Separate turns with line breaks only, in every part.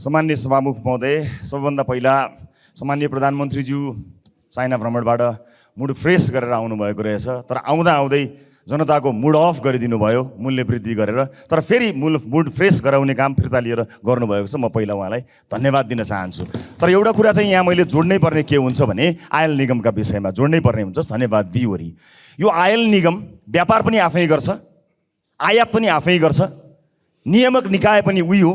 सामान्य सभामुख महोदय, सबैभन्दा पहिला सामान्य प्रधानमन्त्रीज्यू चाइना भ्रमणबाट मुड फ्रेस गरेर आउनुभएको रहेछ। तर आउँदा आउँदै जनताको मुड अफ गरिदिनु भयो मूल्य वृद्धि गरेर। तर फेरि मुड फ्रेस गराउने काम फिर्ता लिएर गर्नुभएको छ। म पहिला उहाँलाई धन्यवाद दिन चाहन्छु। तर एउटा कुरा चाहिँ यहाँ मैले जोड्नै पर्ने के हुन्छ भने आयल निगमका विषयमा जोड्नै पर्ने हुन्छ। धन्यवाद दिइवरी। यो आयल निगम व्यापार पनि आफै गर्छ, आयात पनि आफै गर्छ, नियामक निकाय पनि उही हो,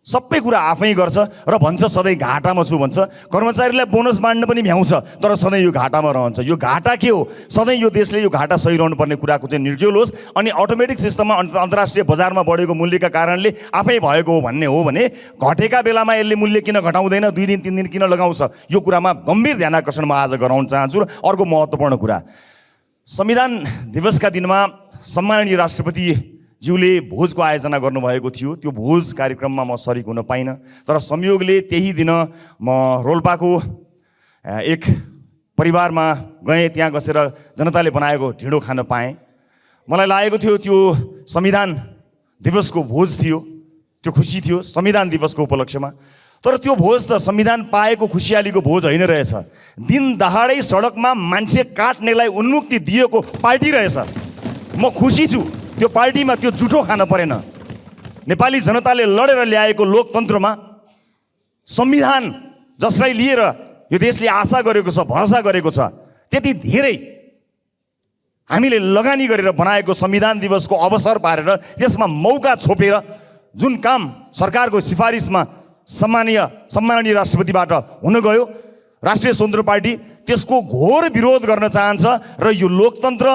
सबै कुरा आफै गर्छ र भन्छ सधैँ घाटामा छु भन्छ। कर्मचारीलाई बोनस बाँड्न पनि भ्याउँछ तर सधैँ यो घाटामा रहन्छ। यो घाटा के हो? सधैँ यो देशले यो घाटा सहिरहनु पर्ने कुराको चाहिँ निर्क्युल होस् अनि अटोमेटिक सिस्टममा अन्तर्राष्ट्रिय बजारमा बढेको मूल्यका कारणले आफै भएको हो भन्ने हो भने घटेका बेलामा यसले मूल्य किन घटाउँदैन, 2 दिन 3 दिन किन लगाउँछ? यो कुरामा गम्भीर ध्यान आकर्षण म आज गराउन चाहन्छु। र अर्को महत्त्वपूर्ण कुरा, संविधान दिवसका दिनमा सम्माननीय राष्ट्रपतिज्यूले भोजको आयोजना गर्नुभएको थियो। त्यो भोज कार्यक्रममा म सरिक हुन पाइनँ। तर संयोगले त्यही दिन म रोल्पाको एक परिवारमा गएँ। त्यहाँ बसेर जनताले बनाएको ढिँडो खान पाएँ। मलाई लागेको थियो त्यो संविधान दिवसको भोज थियो, त्यो खुसी थियो संविधान दिवसको उपलक्ष्यमा। तर त्यो भोज त संविधान पाएको खुसियालीको भोज होइन रहेछ। दिन दहाडै सडकमा मान्छे काट्नेलाई उन्मुक्ति दिएको पार्टी रहेछ। म खुसी छु त्यो पार्टीमा त्यो जुठो खान परेन। नेपाली जनताले लडेर ल्याएको लोकतन्त्रमा संविधान जसलाई लिएर यो देशले आशा गरेको छ, भरोसा गरेको छ, त्यति धेरै हामीले लगानी गरेर बनाएको संविधान दिवसको अवसर पारेर यसमा मौका छोपेर जुन काम सरकारको सिफारिसमा सम्माननीय राष्ट्रपतिबाट हुन गयो, राष्ट्रिय स्वतन्त्र पार्टी त्यसको घोर विरोध गर्न चाहन्छ। र यो लोकतन्त्र,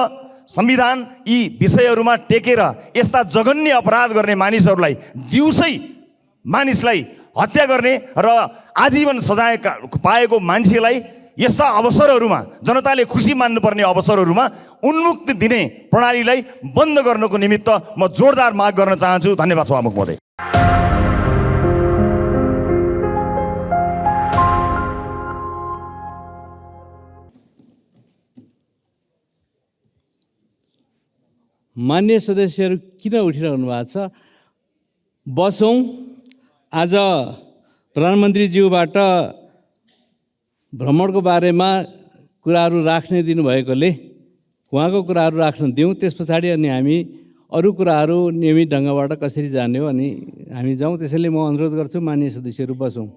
संविधान यी विषयहरूमा टेकेर यस्ता जघन्य अपराध गर्ने मानिसहरूलाई, दिउँसै मानिसलाई हत्या गर्ने र आजीवन सजाय पाएको मान्छेलाई यस्ता अवसरहरूमा, जनताले खुसी मान्नुपर्ने अवसरहरूमा उन्मुक्ति दिने प्रणालीलाई बन्द गर्नको निमित्त म जोरदार माग गर्न चाहन्छु। धन्यवाद सभामुख महोदय।
मान्य सदस्यहरू किन उठिरहनु भएको छ? बसौँ। आज प्रधानमन्त्रीज्यूबाट भ्रमणको बारेमा कुराहरू राख्ने दिनुभएकोले उहाँको कुराहरू राख्न दिउँ। त्यस पछाडि अनि हामी अरू कुराहरू नियमित ढङ्गबाट कसरी जाने हो अनि हामी जाउँ। त्यसैले म अनुरोध गर्छु मान्य सदस्यहरू बसौँ।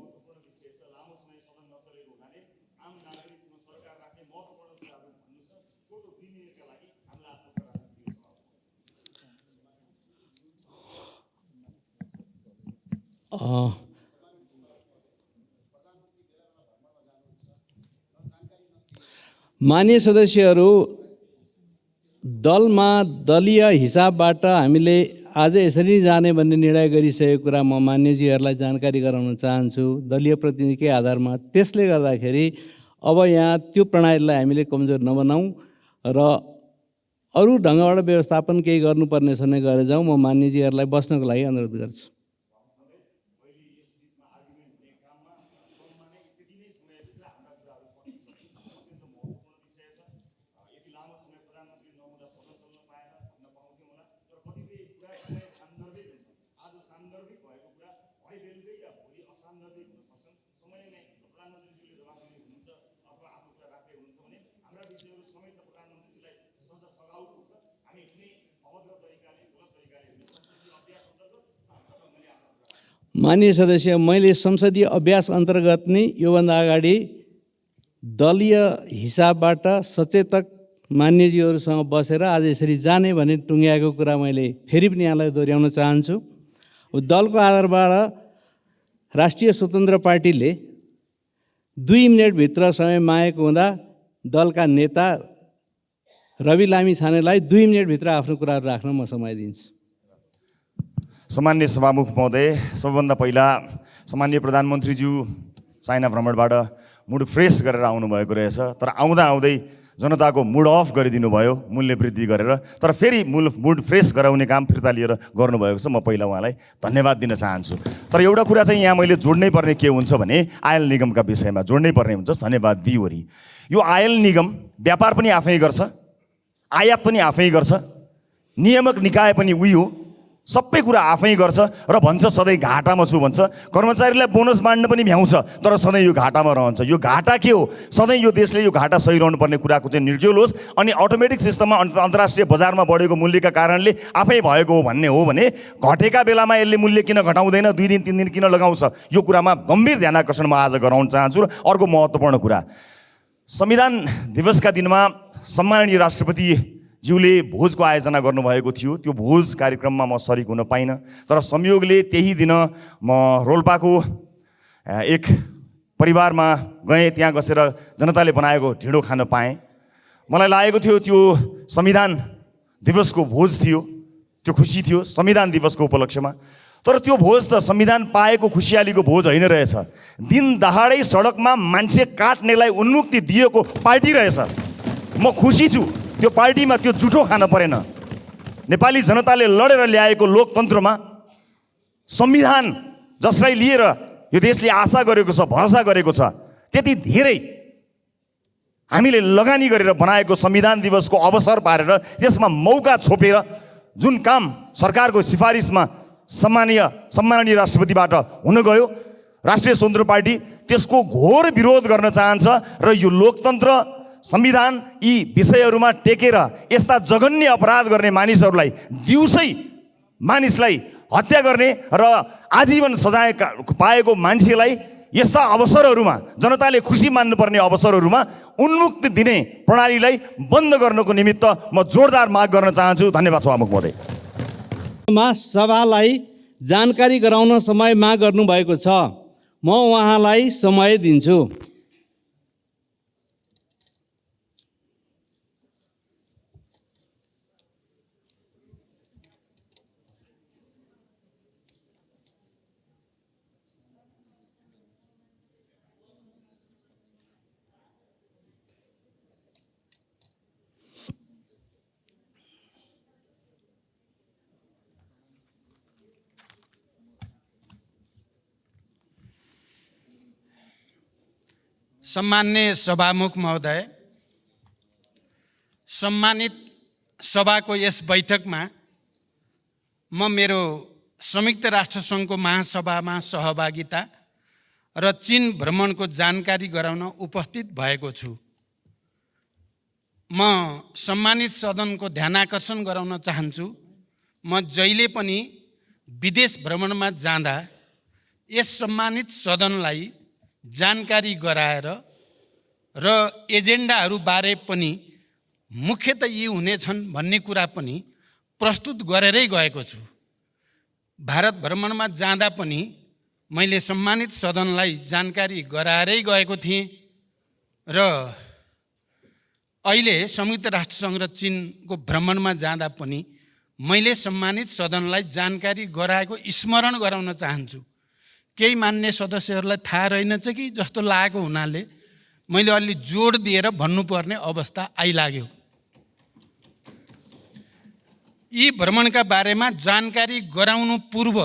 मान्य सदस्यहरू, दलमा दलीय हिसाबबाट हामीले आज यसरी जाने भन्ने निर्णय गरिसकेको कुरा म मान्यजीहरूलाई जानकारी गराउन चाहन्छु दलीय प्रतिनिधिकै आधारमा। त्यसले गर्दाखेरि अब यहाँ त्यो प्रणालीलाई हामीले कमजोर नबनाऊँ र अरू ढङ्गबाट व्यवस्थापन केही गर्नुपर्ने छ भने गरेर जाउँ। म मान्यजीहरूलाई बस्नको लागि अनुरोध गर्छु। माननीय सदस्य, मैले संसदीय अभ्यास अन्तर्गत नै योभन्दा अगाडि दलीय हिसाबबाट सचेतक मान्यजीहरूसँग बसेर आज यसरी जाने भने टुङ्ग्याएको कुरा मैले फेरि पनि यहाँलाई दोहोऱ्याउन चाहन्छु। दलको आधारबाट राष्ट्रिय स्वतन्त्र पार्टीले 2 मिनटभित्र समय मागेको हुँदा दलका नेता रवि लामी छानेलाई 2 मिनटभित्र आफ्नो कुराहरू राख्न म समय दिन्छु।
सामान्य सभामुख महोदय, सबैभन्दा पहिला सामान्य प्रधानमन्त्रीज्यू चाइना भ्रमणबाट मुड फ्रेस गरेर आउनुभएको रहेछ। तर आउँदा आउँदै जनताको मुड अफ गरिदिनु भयो मूल्य वृद्धि गरेर। तर फेरि मुड फ्रेस गराउने काम फिर्ता लिएर गर्नुभएको छ। म पहिला उहाँलाई धन्यवाद दिन चाहन्छु। तर एउटा कुरा चाहिँ यहाँ मैले जोड्नै पर्ने के हुन्छ भने आयल निगमका विषयमा जोड्नै पर्ने हुन्छ। धन्यवाद दिइवरी। यो आयल निगम व्यापार पनि आफै गर्छ, आयात पनि आफै गर्छ, नियामक निकाय पनि उही हो, सबै कुरा आफै गर्छ र भन्छ सधैँ घाटामा छु भन्छ। कर्मचारीलाई बोनस बाँड्न पनि भ्याउँछ, तर सधैँ यो घाटामा रहन्छ। यो घाटा के हो? सधैँ यो देशले यो घाटा सहिरहनु पर्ने कुराको चाहिँ निर्क्युल होस् अनि अटोमेटिक सिस्टममा अन्तर्राष्ट्रिय बजारमा बढेको मूल्यका कारणले आफै भएको हो भन्ने हो भने घटेका बेलामा यसले मूल्य किन घटाउँदैन, 2 दिन 3 दिन किन लगाउँछ? यो कुरामा गम्भीर ध्यान आकर्षण म आज गराउन चाहन्छु। र अर्को महत्त्वपूर्ण कुरा, संविधान दिवसका दिनमा सम्माननीय राष्ट्रपतिज्यूले भोजको आयोजना गर्नुभएको थियो। त्यो भोज कार्यक्रममा म सरिक हुन पाइनँ, तर संयोगले त्यही दिन म रोल्पाको एक परिवारमा गएँ। त्यहाँ बसेर जनताले बनाएको ढिँडो खान पाएँ। मलाई लागेको थियो त्यो संविधान दिवसको भोज थियो, त्यो खुसी थियो संविधान दिवसको उपलक्ष्यमा। तर त्यो भोज त संविधान पाएको खुसियालीको भोज होइन रहेछ। दिन दहाडै सडकमा मान्छे काट्नेलाई उन्मुक्ति दिएको पार्टी रहेछ। म खुसी छु त्यो पार्टीमा त्यो जुठो खान परेन। नेपाली जनताले लडेर ल्याएको लोकतन्त्रमा संविधान जसलाई लिएर यो देशले आशा गरेको छ, भरोसा गरेको छ, त्यति धेरै हामीले लगानी गरेर बनाएको संविधान दिवसको अवसर पारेर त्यसमा मौका छोपेर जुन काम सरकारको सिफारिसमा सम्माननीय राष्ट्रपतिबाट हुन गयो, राष्ट्रिय स्वतन्त्र पार्टी त्यसको घोर विरोध गर्न चाहन्छ र यो लोकतन्त्र, संविधान यी विषयहरूमा टेकेर यस्ता जघन्य अपराध गर्ने मानिसहरूलाई, दिउँसै मानिसलाई हत्या गर्ने र आजीवन सजाय पाएको मान्छेलाई यस्ता अवसरहरूमा, जनताले खुसी मान्नुपर्ने अवसरहरूमा उन्मुक्ति दिने प्रणालीलाई बन्द गर्नको निमित्त म जोरदार माग गर्न चाहन्छु। धन्यवाद सभामुख महोदय।
सभालाई जानकारी गराउन समय माग गर्नुभएको छ। म उहाँलाई समय दिन्छु।
सम्मान्य सभामुख महोदय, सम्मानित सभाको यस बैठकमा म मेरो संयुक्त राष्ट्रसङ्घको महासभामा सहभागिता र चीन भ्रमणको जानकारी गराउन उपस्थित भएको छु। म सम्मानित सदनको ध्यानाकर्षण गराउन चाहन्छु, म जहिले पनि विदेश भ्रमणमा जाँदा यस सम्मानित सदनलाई जानकारी गराएर र एजेन्डाहरू बारे पनि मुख्यतः यी हुनेछन् भन्ने कुरा पनि प्रस्तुत गरेरै गएको छु। भारत भ्रमणमा जाँदा पनि मैले सम्मानित सदनलाई जानकारी गराएरै गएको थिएँ र अहिले संयुक्त राष्ट्रसङ्घ र चीनको भ्रमणमा जाँदा पनि मैले सम्मानित सदनलाई जानकारी गराएको स्मरण गराउन चाहन्छु। केही मान्य सदस्यहरूलाई थाहा रहेनछ कि जस्तो लागेको हुनाले मैले अलि जोड दिएर भन्नुपर्ने अवस्था आइलाग्यो। यी भ्रमणका बारेमा जानकारी गराउनु पूर्व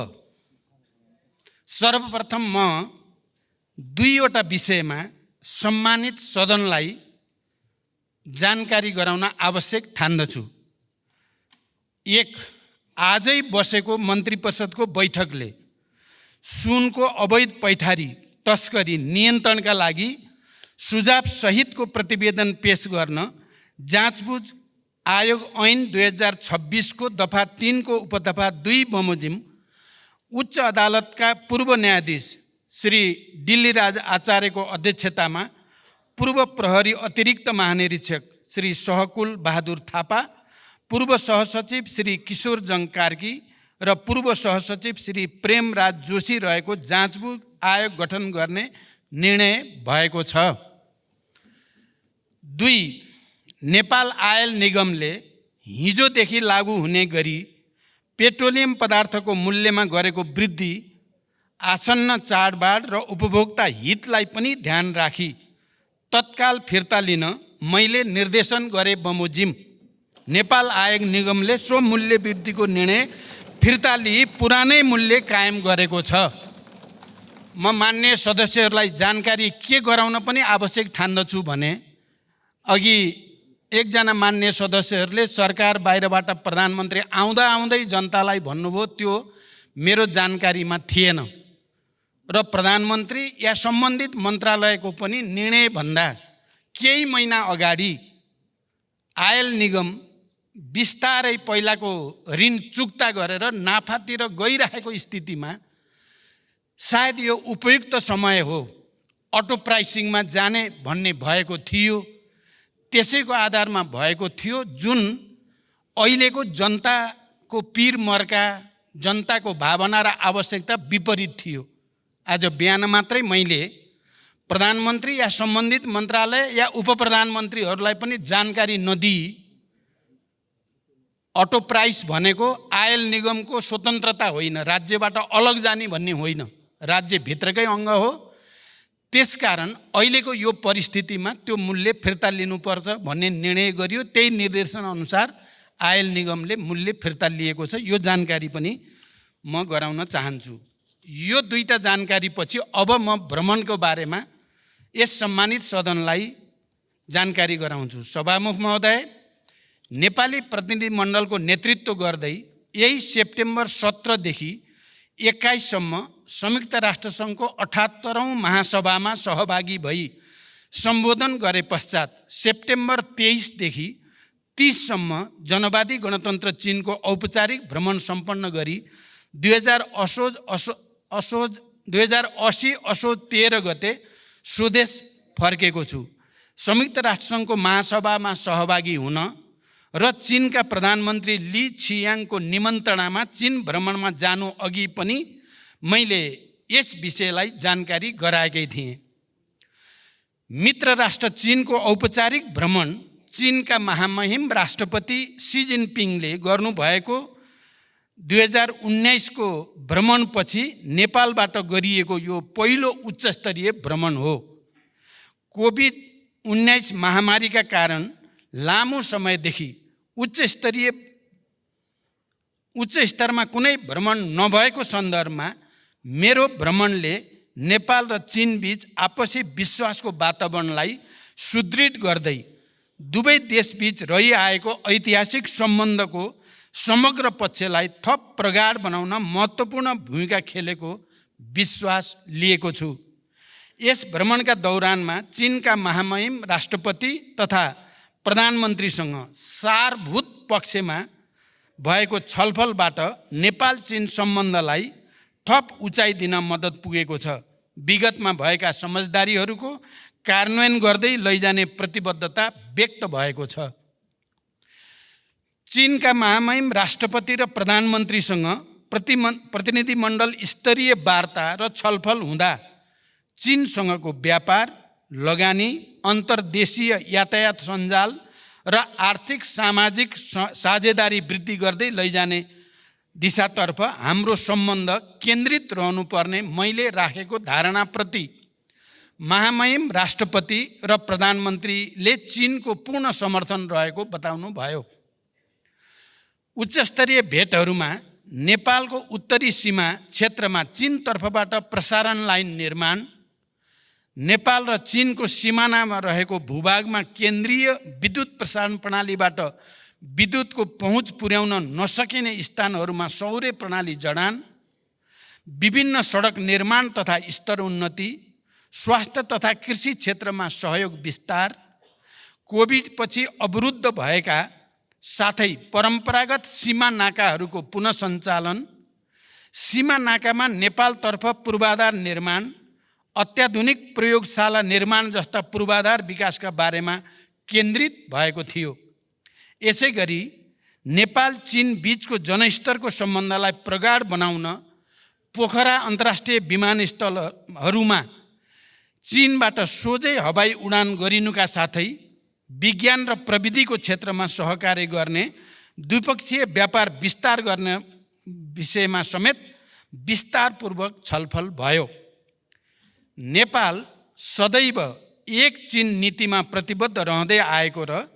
सर्वप्रथम म 2वटा विषयमा सम्मानित सदनलाई जानकारी गराउन आवश्यक ठान्दछु। एक, आजै बसेको मन्त्री परिषदको बैठकले सुनको अवैध पैठारी तस्करी नियन्त्रणका लागि सुझाव सहितको प्रतिवेदन पेश गर्न जाँचबुझ आयोग ऐन 2026 को दफा 3 को उपदफा 2 बमोजिम उच्च अदालतका पूर्व न्यायाधीश श्री दिल्लीराज आचार्यको अध्यक्षतामा पूर्व प्रहरी अतिरिक्त महानिरीक्षक श्री सहकुल बहादुर थापा, पूर्व सहसचिव श्री किशोर जङ कार्की र पूर्व सहसचिव श्री प्रेमराज जोशी रहेको जाँचबुझ आयोग गठन गर्ने निर्णय भएको छ। 2, नेपाल आयल निगमले हिजोदेखि लागू हुने गरी पेट्रोलियम पदार्थको मूल्यमा गरेको वृद्धि आसन्न चाडबाड र उपभोक्ता हितलाई पनि ध्यान राखी तत्काल फिर्ता लिन मैले निर्देशन गरे बमोजिम नेपाल आयल निगमले सो मूल्य वृद्धिको निर्णय फिर्ता लिई पुरानै मूल्य कायम गरेको छ। म मान्य सदस्यहरूलाई जानकारी के गराउन पनि आवश्यक ठान्दछु भने अघि एकजना मान्य सदस्यहरूले सरकार बाहिरबाट प्रधानमन्त्री आउँदा आउँदै जनतालाई भन्नुभयो त्यो मेरो जानकारीमा थिएन र प्रधानमन्त्री या सम्बन्धित मन्त्रालयको पनि निर्णयभन्दा केही महिना अगाडि आयल निगम बिस्तारै पहिलाको ऋण चुक्ता गरेर नाफातिर गइरहेको स्थितिमा सायद यो उपयुक्त समय हो अटो प्राइसिङमा जाने भन्ने भएको थियो। त्यसैको आधारमा भएको थियो जुन अहिलेको जनताको पीर मर्का जनताको भावना र आवश्यकता विपरीत थियो। आज बिहान मात्रै मैले प्रधानमन्त्री या सम्बन्धित मन्त्रालय या उपप्रधानमन्त्रीहरूलाई पनि जानकारी नदिई अटो प्राइस भनेको आयल निगमको स्वतन्त्रता होइन, राज्यबाट अलग जाने भन्ने होइन, राज्यभित्रकै अङ्ग हो। त्यसकारण अहिलेको यो परिस्थितिमा त्यो मूल्य फिर्ता लिनुपर्छ भन्ने निर्णय गरियो। त्यही निर्देशनअनुसार आयल निगमले मूल्य फिर्ता लिएको छ। यो जानकारी पनि म गराउन चाहन्छु। यो दुईटा जानकारी पछि अब म भ्रमणको बारेमा यस सम्मानित सदनलाई जानकारी गराउँछु। सभामुख महोदय, नेपाली प्रतिनिधिमण्डलको नेतृत्व गर्दै यही सेप्टेम्बर 17 देखि 21 सम्म संयुक्त राष्ट्रसङ्घको 78औं महासभामा सहभागी भई सम्बोधन गरे पश्चात सेप्टेम्बर 23 देखि 30 सम्म जनवादी गणतन्त्र चीनको औपचारिक भ्रमण सम्पन्न गरी 2080 असोज 13 गते स्वदेश फर्केको छु। संयुक्त राष्ट्रसङ्घको महासभामा सहभागी हुन र चीनका प्रधानमन्त्री ली छियाङको निमन्त्रणामा चीन भ्रमणमा जानु अघि पनि मैले यस विषयलाई जानकारी गराएकै थिएँ। मित्र राष्ट्र चीनको औपचारिक भ्रमण चीनका महामहिम राष्ट्रपति सी जिनपिङले गर्नुभएको 2019 को भ्रमणपछि नेपालबाट गरिएको यो पहिलो उच्चस्तरीय भ्रमण हो। कोभिड-19 महामारीका कारण लामो समयदेखि उच्च स्तरमा कुनै भ्रमण नभएको सन्दर्भमा मेरो भ्रमणले नेपाल र चीन बीच आपसी विश्वासको वातावरणलाई सुदृढ गर्दै दुवै देशबीच रहिआएको ऐतिहासिक सम्बन्धको समग्र पक्षलाई थप प्रगाढ बनाउन महत्त्वपूर्ण भूमिका खेलेको विश्वास लिएको छु। यस भ्रमणका दौरानमा चीनका महामहिम राष्ट्रपति तथा प्रधानमन्त्रीसँग सारभूत पक्षमा भएको छलफलबाट नेपाल चीन सम्बन्धलाई थप उचाइ दिन मद्दत पुगेको छ। विगतमा भएका समझदारीहरूको कार्यान्वयन गर्दै लैजाने प्रतिबद्धता व्यक्त भएको छ। चीनका महामहिम राष्ट्रपति र प्रधानमन्त्रीसँग प्रतिनिधिमण्डल स्तरीय वार्ता र छलफल हुँदा चीनसँगको व्यापार, लगानी, अन्तर्देशीय यातायात सञ्जाल र आर्थिक सामाजिक साझेदारी वृद्धि गर्दै लैजाने दिशातर्फ हाम्रो सम्बन्ध केन्द्रित रहनुपर्ने मैले राखेको धारणाप्रति महामहिम राष्ट्रपति र प्रधानमन्त्रीले चीनको पूर्ण समर्थन रहेको बताउनु भयो। उच्चस्तरीय भेटहरूमा नेपालको उत्तरी सीमा क्षेत्रमा चीन तर्फबाट प्रसारण लाइन निर्माण, नेपाल र चीनको सिमानामा रहेको भूभागमा केन्द्रीय विद्युत प्रसारण प्रणालीबाट विद्युतको पहुँच पुर्याउन नसकिने स्थानहरूमा सौर्य प्रणाली जडान, विभिन्न सडक निर्माण तथा स्तर उन्नति, स्वास्थ्य तथा कृषि क्षेत्रमा सहयोग विस्तार, कोभिडपछि अवरुद्ध भएका साथै परम्परागत सीमा नाकाहरूको पुनः सञ्चालन, सीमा नाकामा नेपालतर्फ पूर्वाधार निर्माण, अत्याधुनिक प्रयोगशाला निर्माण जस्ता पूर्वाधार विकासका बारेमा केन्द्रित भएको थियो। यसै गरी नेपाल चीन बीचको जनस्तरको सम्बन्धलाई प्रगाढ बनाउन पोखरा अन्तर्राष्ट्रिय विमानस्थलहरूमा चीनबाट सोझै हवाई उडान गरिनुका साथै विज्ञान र प्रविधिको क्षेत्रमा सहकार्य गर्ने, द्विपक्षीय व्यापार विस्तार गर्ने विषयमा समेत विस्तारपूर्वक छलफल भयो। नेपाल सदैव एक चीन नीतिमा प्रतिबद्ध रहँदै आएको र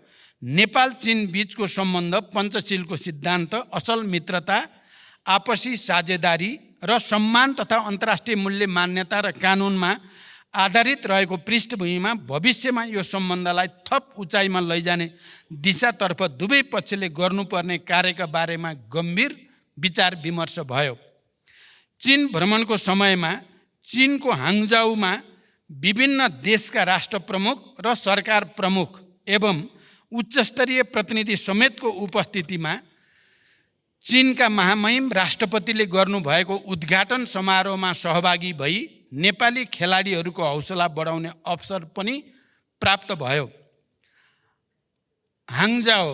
नेपाल चीन बीचको सम्बन्ध पञ्चशीलको सिद्धान्त, असल मित्रता, आपसी साझेदारी र सम्मान तथा अन्तर्राष्ट्रिय मूल्य मान्यता र कानुनमा आधारित रहेको पृष्ठभूमिमा भविष्यमा यो सम्बन्धलाई थप उचाइमा लैजाने दिशातर्फ दुवै पक्षले गर्नुपर्ने कार्यका बारेमा गम्भीर विचार विमर्श भयो। चीन भ्रमणको समयमा चीनको हाङजाऊमा विभिन्न देशका राष्ट्र प्रमुख र सरकार प्रमुख एवं उच्चस्तरीय प्रतिनिधि समेतको उपस्थितिमा चीनका महामहिम राष्ट्रपतिले गर्नुभएको उद्घाटन समारोहमा सहभागी भई नेपाली खेलाडीहरूको हौसला बढाउने अवसर पनि प्राप्त भयो। हाङजाओ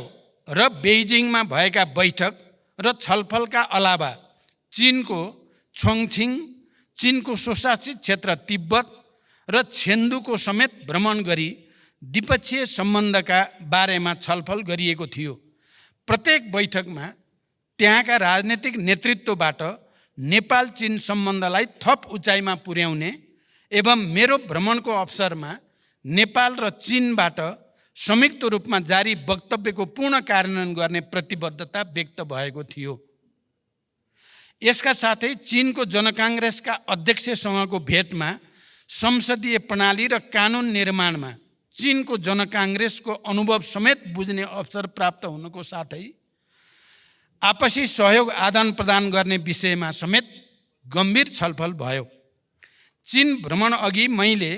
र बेइजिङमा भएका बैठक र छलफलका अलावा चीनको छोङछिङ, चीनको स्वशासित क्षेत्र तिब्बत र छेन्दुको समेत भ्रमण गरी द्विपक्षीय सम्बन्धका बारेमा छलफल गरिएको थियो। प्रत्येक बैठकमा त्यहाँका राजनीतिक नेतृत्वबाट नेपाल चीन सम्बन्धलाई थप उचाइमा पुर्याउने एवं मेरो भ्रमणको अवसरमा नेपाल र चीनबाट संयुक्त रूपमा जारी वक्तव्यको पूर्ण कार्यान्वयन गर्ने प्रतिबद्धता व्यक्त भएको थियो। यसका साथै चीनको जनकाङ्ग्रेसका अध्यक्षसँगको भेटमा संसदीय प्रणाली र कानुन निर्माणमा चीनको जनकाङ्ग्रेसको अनुभव समेत बुझ्ने अवसर प्राप्त हुनुको साथै आपसी सहयोग आदान प्रदान गर्ने विषयमा समेत गम्भीर छलफल भयो। चीन भ्रमण अघि मैले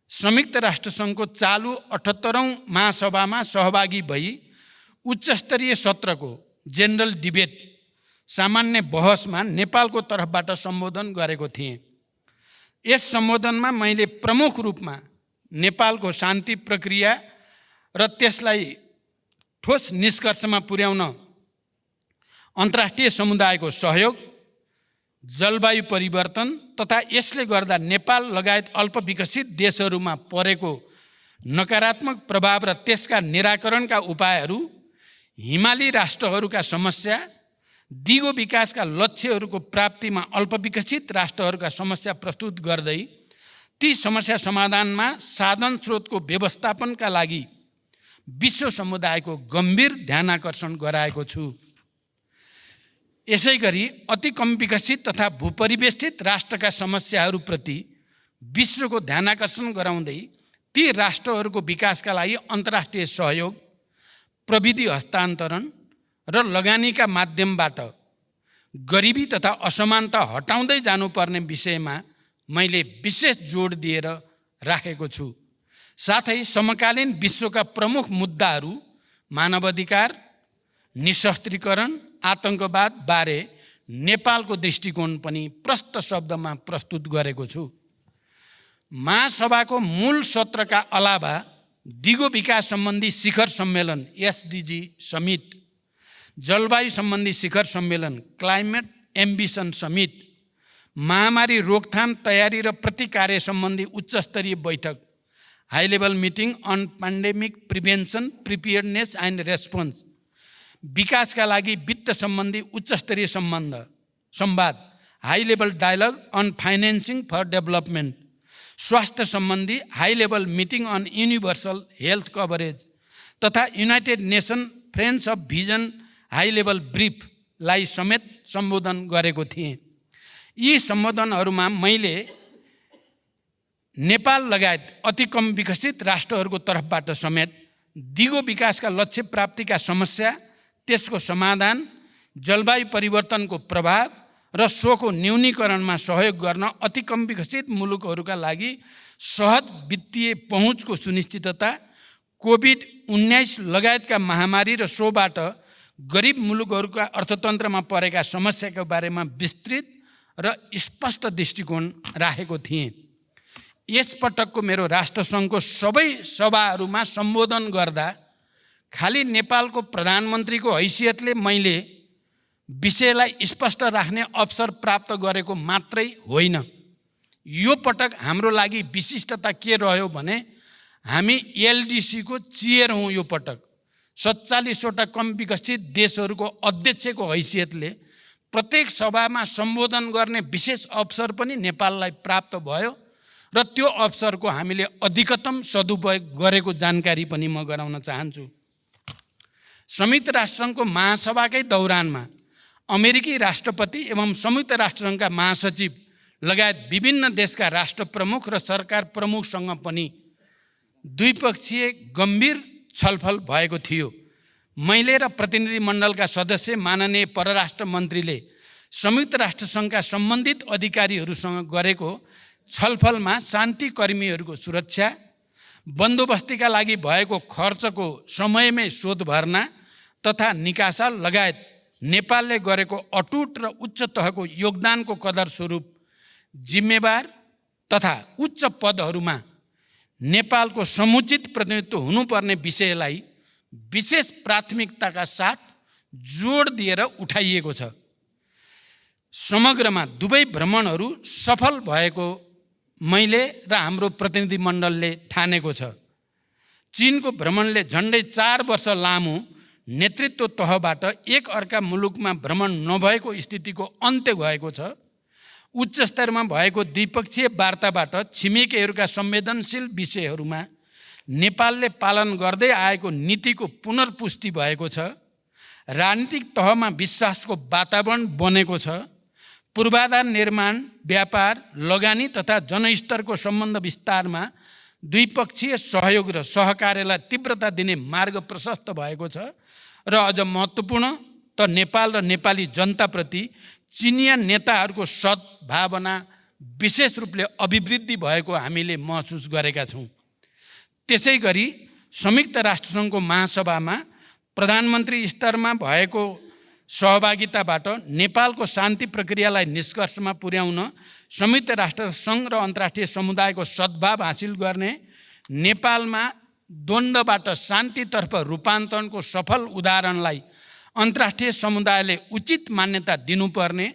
संयुक्त राष्ट्रसङ्घको चालु 78औं महासभामा सहभागी भई उच्चस्तरीय सत्रको जेनरल डिबेट सामान्य बहसमा नेपालको तर्फबाट सम्बोधन गरेको थिएँ। यस सम्बोधनमा मैले प्रमुख रूपमा नेपालको शान्ति प्रक्रिया र त्यसलाई ठोस निष्कर्षमा पुर्याउन अन्तर्राष्ट्रिय समुदायको सहयोग, जलवायु परिवर्तन तथा यसले गर्दा नेपाल लगायत अल्पविकसित देशहरूमा परेको नकारात्मक प्रभाव र त्यसका निराकरणका उपायहरू, हिमाली राष्ट्रहरूका समस्या, दिगो विकासका लक्ष्यहरूको प्राप्तिमा अल्पविकसित राष्ट्रहरूका समस्या प्रस्तुत गर्दै ती समस्या समाधानमा साधन स्रोतको व्यवस्थापनका लागि विश्व समुदायको गम्भीर ध्यानाकर्षण गराएको छु। यसै गरी अति कम विकसित तथा भूपरिवेष्टित राष्ट्रका समस्याहरूप्रति विश्वको ध्यानाकर्षण गराउँदै ती राष्ट्रहरूको विकासका लागि अन्तर्राष्ट्रिय सहयोग, प्रविधि हस्तान्तरण र लगानीका माध्यमबाट गरिबी तथा असमानता हटाउँदै जानुपर्ने विषयमा मैले विशेष जोड दिएर राखेको छु। साथै समकालीन विश्वका प्रमुख मुद्दाहरू मानवाधिकार, निशस्त्रीकरण, आतंकवाद बारे नेपालको दृष्टिकोण पनि प्रष्ट शब्दमा प्रस्तुत गरेको छु। महासभाको मूल सत्रका अलावा दिगो विकास सम्बन्धी शिखर सम्मेलन एसडिजी समिट, जलवायु सम्बन्धी शिखर सम्मेलन क्लाइमेट एम्बिसन समिट, महामारी रोकथाम तयारी र प्रतिकार्य सम्बन्धी उच्चस्तरीय बैठक high level meeting on pandemic prevention, preparedness and response, विकासका लागि वित्त सम्बन्धी उच्चस्तरीय संवाद high level dialogue on financing for development, स्वास्थ्य सम्बन्धी high level meeting on universal health coverage तथा united nation friends of vision high level ब्रिफलाई समेत सम्बोधन गरेको थिएँ। यी सम्बोधनहरूमा मैले नेपाल लगायत अति कम विकसित राष्ट्रहरूको तर्फबाट समेत दिगो विकासका लक्ष्य प्राप्तिका समस्या, त्यसको समाधान, जलवायु परिवर्तनको प्रभाव र सोको न्यूनीकरणमा सहयोग गर्न अति कम विकसित मुलुकहरूका लागि सहज वित्तीय पहुँचको सुनिश्चितता, कोभिड-19 लगायतका महामारी र सोबाट गरिब मुलुकहरूका अर्थतन्त्रमा परेका समस्याका बारेमा विस्तृत र स्पष्ट दृष्टिकोण राखेको थिएँ। यसपटकको मेरो राष्ट्रसङ्घको सबै सभाहरूमा सम्बोधन गर्दा खाली नेपालको प्रधानमन्त्रीको हैसियतले मैले विषयलाई स्पष्ट राख्ने अवसर प्राप्त गरेको मात्रै होइन। यो पटक हाम्रो लागि विशिष्टता के रह्यो भने हामी एलडिसीको चेयर हौँ। यो पटक 47वटा कम विकसित देशहरूको अध्यक्षको हैसियतले प्रत्येक सभामा सम्बोधन गर्ने विशेष अवसर पनि नेपाललाई प्राप्त भयो र त्यो अवसरको हामीले अधिकतम सदुपयोग गरेको जानकारी पनि म गराउन चाहन्छु। संयुक्त राष्ट्रसङ्घको महासभाकै दौरानमा अमेरिकी राष्ट्रपति एवं संयुक्त राष्ट्रसङ्घका महासचिव लगायत विभिन्न देशका राष्ट्र प्रमुख र सरकार प्रमुखसँग पनि द्विपक्षीय गम्भीर छलफल भएको थियो। मैले र प्रतिनिधिमण्डलका सदस्य माननीय परराष्ट्र मन्त्रीले संयुक्त राष्ट्रसङ्घका सम्बन्धित अधिकारीहरूसँग गरेको छलफलमा शान्तिकर्मीहरूको सुरक्षा, बन्दोबस्तीका लागि भएको खर्चको समयमै शोध भर्ना तथा निकासा लगायत नेपालले गरेको अटुट र उच्च तहको योगदानको कदर स्वरूप जिम्मेवार तथा उच्च पदहरूमा नेपालको समुचित प्रतिनिधित्व हुनुपर्ने विषयलाई विशेष प्राथमिकताका साथ जोड दिएर उठाइएको छ। समग्रमा दुवै भ्रमणहरू सफल भएको मैले र हाम्रो प्रतिनिधिमण्डलले ठानेको छ। चीनको भ्रमणले झन्डै 4 वर्ष लामो नेतृत्व तहबाट एक अर्का मुलुकमा भ्रमण नभएको स्थितिको अन्त्य भएको छ। उच्च स्तरमा भएको द्विपक्षीय वार्ताबाट छिमेकीहरूका संवेदनशील विषयहरूमा नेपालले पालन गर्दै आएको नीतिको पुनर्पुष्टि भएको छ। राजनीतिक तहमा विश्वासको वातावरण बनेको छ। पूर्वाधार निर्माण, व्यापार, लगानी तथा जनस्तरको सम्बन्ध विस्तारमा द्विपक्षीय सहयोग र सहकार्यलाई तीव्रता दिने मार्ग प्रशस्त भएको छ। र अझ महत्त्वपूर्ण त नेपाल र नेपाली जनताप्रति चिनिया नेताहरूको सद्भावना विशेष रूपले अभिवृद्धि भएको हामीले महसुस गरेका छौँ। त्यसै गरी संयुक्त राष्ट्रसङ्घको महासभामा प्रधानमन्त्री स्तरमा भएको सहभागिताबाट नेपालको शान्ति प्रक्रियालाई निष्कर्षमा पुर्याउन संयुक्त राष्ट्रसङ्घ र अन्तर्राष्ट्रिय समुदायको सद्भाव हासिल गर्ने, नेपालमा द्वन्द्वबाट शान्तितर्फ रूपान्तरणको सफल उदाहरणलाई अन्तर्राष्ट्रिय समुदायले उचित मान्यता दिनुपर्ने,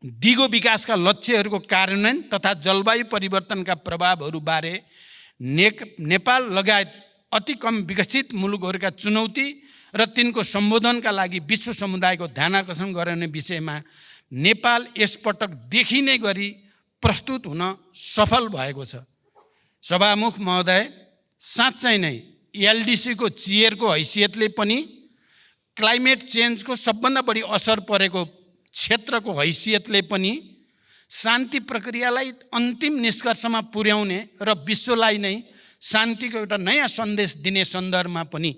दिगो विकासका लक्ष्यहरूको कार्यान्वयन तथा जलवायु परिवर्तनका प्रभावहरूबारे नेपाल लगायत अति कम विकसित मुलुकहरूका चुनौती र तिनको सम्बोधनका लागि विश्व समुदायको ध्यानाकर्षण गर्ने विषयमा नेपाल यसपटक देखिने गरी प्रस्तुत हुन सफल भएको छ। सभामुख महोदय, साँच्चै नै एलडिसीको चेयरको हैसियतले पनि, क्लाइमेट चेन्जको सबभन्दा बढी असर परेको क्षेत्रको हैसियतले पनि, शान्ति प्रक्रियालाई अन्तिम निष्कर्षमा पुर्याउने र विश्वलाई नै शान्तिको एउटा नयाँ सन्देश दिने सन्दर्भमा पनि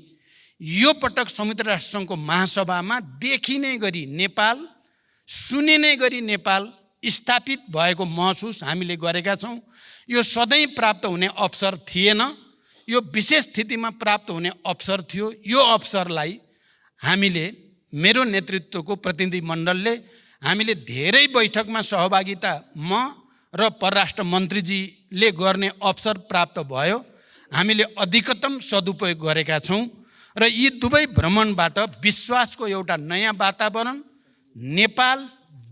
यो पटक संयुक्त राष्ट्रसङ्घको महासभामा देखिने गरी नेपाल, सुनिने गरी नेपाल स्थापित भएको महसुस हामीले गरेका छौँ। यो सधैँ प्राप्त हुने अवसर थिएन, यो विशेष स्थितिमा प्राप्त हुने अवसर थियो। यो अवसरलाई हामीले, मेरो नेतृत्वको प्रतिनिधिमण्डलले हामीले धेरै बैठकमा सहभागिता म र परराष्ट्र मन्त्रीजीले गर्ने अवसर प्राप्त भयो। हामीले अधिकतम सदुपयोग गरेका छौँ र यी दुवै भ्रमणबाट विश्वासको एउटा नयाँ वातावरण, नेपाल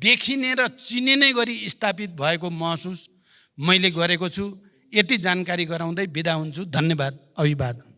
देखिने र चिनिने गरी स्थापित भएको महसुस मैले गरेको छु। यति जानकारी गराउँदै बिदा हुन्छु। धन्यवाद। अभिवादन।